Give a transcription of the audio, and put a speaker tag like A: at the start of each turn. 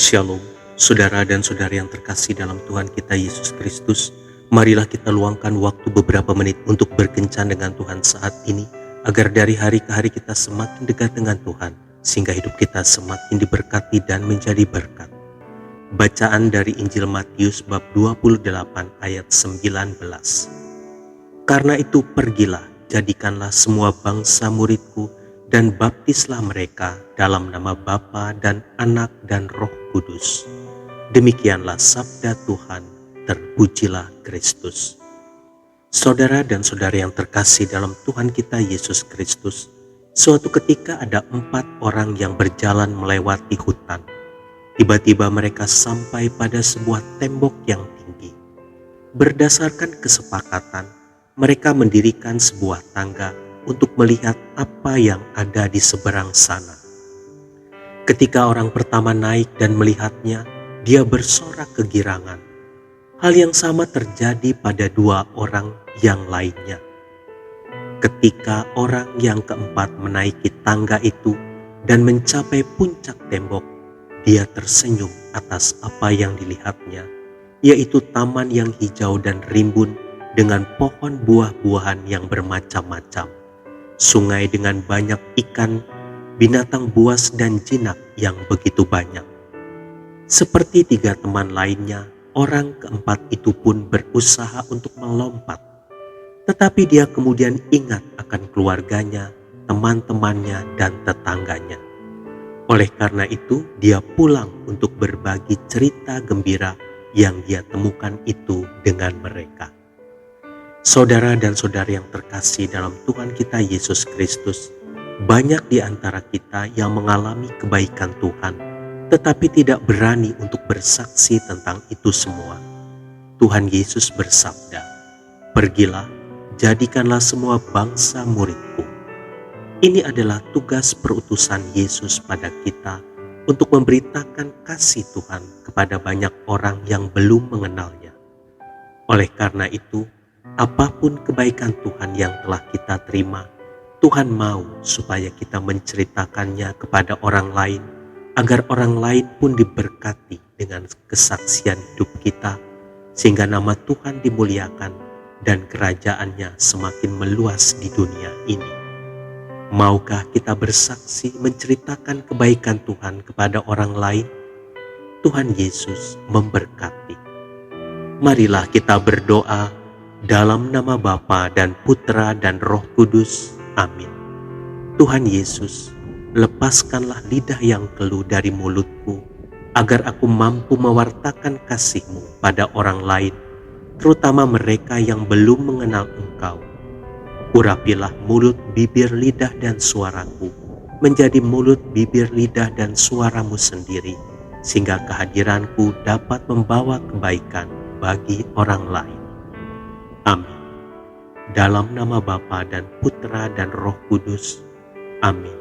A: Shalom, saudara dan saudari yang terkasih dalam Tuhan kita Yesus Kristus. Marilah kita luangkan waktu beberapa menit untuk berkencan dengan Tuhan saat ini, agar dari hari ke hari kita semakin dekat dengan Tuhan, sehingga hidup kita semakin diberkati dan menjadi berkat. Bacaan dari Injil Matius bab 28 ayat 19. Karena itu pergilah, jadikanlah semua bangsa muridku, dan baptislah mereka dalam nama Bapa dan Anak dan Roh Kudus. Demikianlah sabda Tuhan, terpujilah Kristus. Saudara dan saudari yang terkasih dalam Tuhan kita Yesus Kristus, suatu ketika ada 4 orang yang berjalan melewati hutan. Tiba-tiba mereka sampai pada sebuah tembok yang tinggi. Berdasarkan kesepakatan, mereka mendirikan sebuah tangga untuk melihat apa yang ada di seberang sana. Ketika orang pertama naik dan melihatnya, dia bersorak kegirangan. Hal yang sama terjadi pada 2 orang yang lainnya. Ketika orang yang keempat menaiki tangga itu dan mencapai puncak tembok, dia tersenyum atas apa yang dilihatnya, yaitu taman yang hijau dan rimbun dengan pohon buah-buahan yang bermacam-macam, sungai dengan banyak ikan, binatang buas dan jinak yang begitu banyak. Seperti 3 teman lainnya, orang keempat itu pun berusaha untuk melompat. Tetapi dia kemudian ingat akan keluarganya, teman-temannya, dan tetangganya. Oleh karena itu, dia pulang untuk berbagi cerita gembira yang dia temukan itu dengan mereka. Saudara dan saudari yang terkasih dalam Tuhan kita Yesus Kristus, banyak di antara kita yang mengalami kebaikan Tuhan, tetapi tidak berani untuk bersaksi tentang itu semua. Tuhan Yesus bersabda, "Pergilah, jadikanlah semua bangsa muridku." Ini adalah tugas perutusan Yesus pada kita untuk memberitakan kasih Tuhan kepada banyak orang yang belum mengenalnya. Oleh karena itu, apapun kebaikan Tuhan yang telah kita terima, Tuhan mau supaya kita menceritakannya kepada orang lain, agar orang lain pun diberkati dengan kesaksian hidup kita, sehingga nama Tuhan dimuliakan dan kerajaannya semakin meluas di dunia ini. Maukah kita bersaksi menceritakan kebaikan Tuhan kepada orang lain? Tuhan Yesus memberkati. Marilah kita berdoa dalam nama Bapa dan Putra dan Roh Kudus. Amin. Tuhan Yesus, lepaskanlah lidah yang keluh dari mulutku, agar aku mampu mewartakan kasih-Mu pada orang lain, terutama mereka yang belum mengenal Engkau. Urapilah mulut, bibir, lidah, dan suaraku menjadi mulut, bibir, lidah, dan suara-Mu sendiri, sehingga kehadiranku dapat membawa kebaikan bagi orang lain. Amin. Dalam nama Bapa dan Putra dan Roh Kudus. Amin.